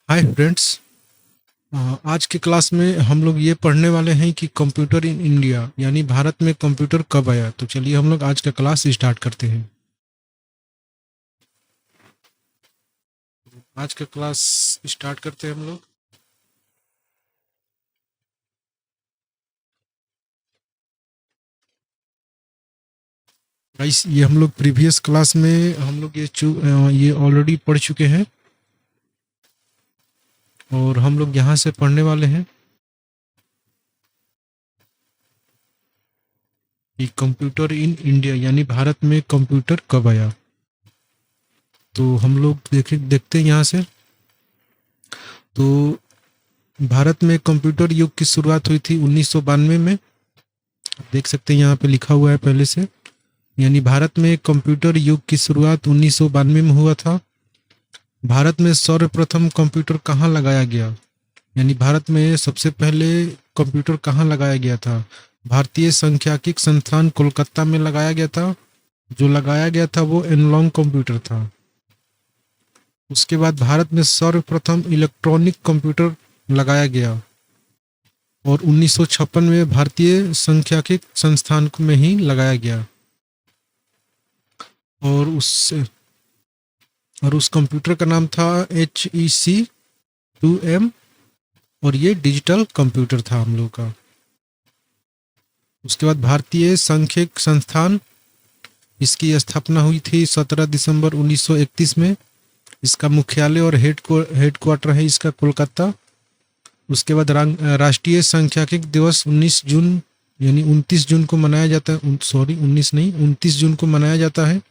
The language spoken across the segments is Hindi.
Hi friends. आज के क्लास में हम लोग ये पढ़ने वाले हैं कि कंप्यूटर इन इंडिया यानी भारत में कंप्यूटर कब आया। तो चलिए हम लोग आज का क्लास स्टार्ट करते हैं। आज का क्लास स्टार्ट करते हैं हम लोग। गाइस, ये हम लोग प्रीवियस क्लास में हम लोग ये ऑलरेडी पढ़ चुके हैं और हम लोग यहाँ से पढ़ने वाले हैं कि कंप्यूटर इन इंडिया यानी भारत में कंप्यूटर कब आया। तो हम लोग देखते हैं यहाँ से। तो भारत में कंप्यूटर युग की शुरुआत हुई थी 1992 में। देख सकते हैं यहाँ पे लिखा हुआ है पहले से, यानी भारत में कंप्यूटर युग की शुरुआत 1992 में हुआ था। भारत में सर्वप्रथम कंप्यूटर कहाँ लगाया गया, यानी भारत में सबसे पहले कंप्यूटर कहाँ लगाया गया था। भारतीय सांख्यिकी संस्थान कोलकाता में लगाया गया था। जो लगाया गया था वो एनालॉग कंप्यूटर था। उसके बाद भारत में सर्वप्रथम इलेक्ट्रॉनिक कंप्यूटर लगाया गया और 1956 में भारतीय सांख्यिकी संस्थान में ही लगाया गया। और उस कंप्यूटर का नाम था HEC-2M और ये डिजिटल कंप्यूटर था हम लोग का। उसके बाद भारतीय सांख्यिकी संस्थान, इसकी स्थापना हुई थी 17 दिसंबर 1931 में। इसका मुख्यालय और हेडक्वार्टर है इसका कोलकाता। उसके बाद राष्ट्रीय सांख्यिकी दिवस 19 जून यानी 29 जून को मनाया जाता है। 29 जून को मनाया जाता है।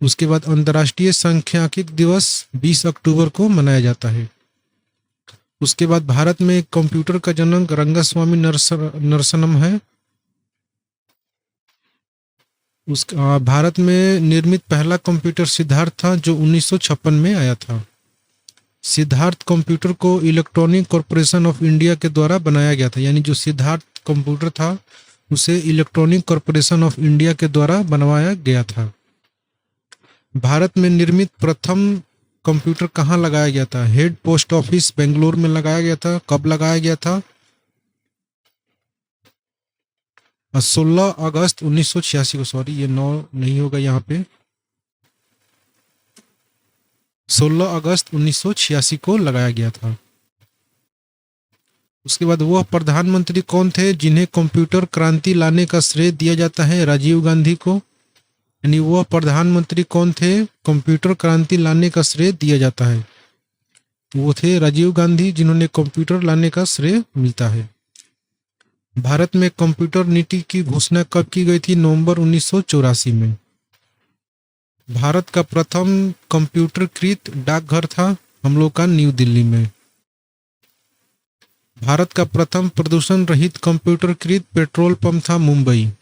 उसके बाद अंतर्राष्ट्रीय सांख्यिकी दिवस 20 अक्टूबर को मनाया जाता है। उसके बाद भारत में कंप्यूटर का जनक रंगास्वामी नरसनम है। भारत में निर्मित पहला कंप्यूटर सिद्धार्थ था जो 1956 में आया था। सिद्धार्थ कंप्यूटर को इलेक्ट्रॉनिक कॉरपोरेशन ऑफ इंडिया के द्वारा बनाया गया था, यानी जो सिद्धार्थ कंप्यूटर था उसे इलेक्ट्रॉनिक कॉरपोरेशन ऑफ इंडिया के द्वारा बनवाया गया था। भारत में निर्मित प्रथम कंप्यूटर कहाँ लगाया गया था। हेड पोस्ट ऑफिस बेंगलोर में लगाया गया था। कब लगाया गया था? 16 अगस्त 1986 को। सॉरी, ये 9 नहीं होगा यहाँ पे। 16 अगस्त 1986 को लगाया गया था। उसके बाद वह प्रधानमंत्री कौन थे जिन्हें कंप्यूटर क्रांति लाने का श्रेय दिया जाता है? राजीव गांधी को। यानी वह प्रधानमंत्री कौन थे कंप्यूटर क्रांति लाने का श्रेय दिया जाता है? वो थे राजीव गांधी, जिन्होंने कंप्यूटर लाने का श्रेय मिलता है। भारत में कंप्यूटर नीति की घोषणा कब की गई थी? नवंबर 1984 में। भारत का प्रथम कंप्यूटरकृत डाकघर था हम लोग का न्यू दिल्ली में। भारत का प्रथम प्रदूषण रहित कंप्यूटरकृत पेट्रोल पंप था मुंबई।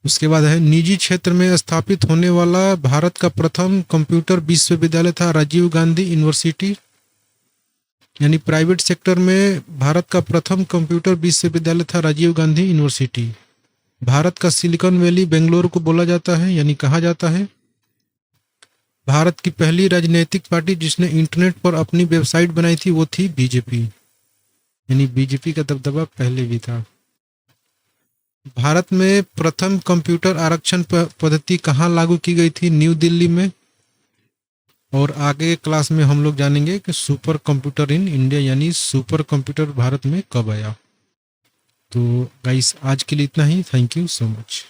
उसके बाद है निजी क्षेत्र में स्थापित होने वाला भारत का प्रथम कंप्यूटर विश्वविद्यालय था राजीव गांधी यूनिवर्सिटी। यानी प्राइवेट सेक्टर में भारत का प्रथम कंप्यूटर विश्वविद्यालय था राजीव गांधी यूनिवर्सिटी। भारत का सिलिकॉन वैली बेंगलोर को बोला जाता है, यानी कहा जाता है। भारत की पहली राजनीतिक पार्टी जिसने इंटरनेट पर अपनी वेबसाइट बनाई थी वो थी बीजेपी, यानी बीजेपी का दबदबा पहले भी था। भारत में प्रथम कंप्यूटर आरक्षण पद्धति कहाँ लागू की गई थी? न्यू दिल्ली में। और आगे क्लास में हम लोग जानेंगे कि सुपर कंप्यूटर इन इंडिया यानी सुपर कंप्यूटर भारत में कब आया। तो गाइस, आज के लिए इतना ही। Thank you so much.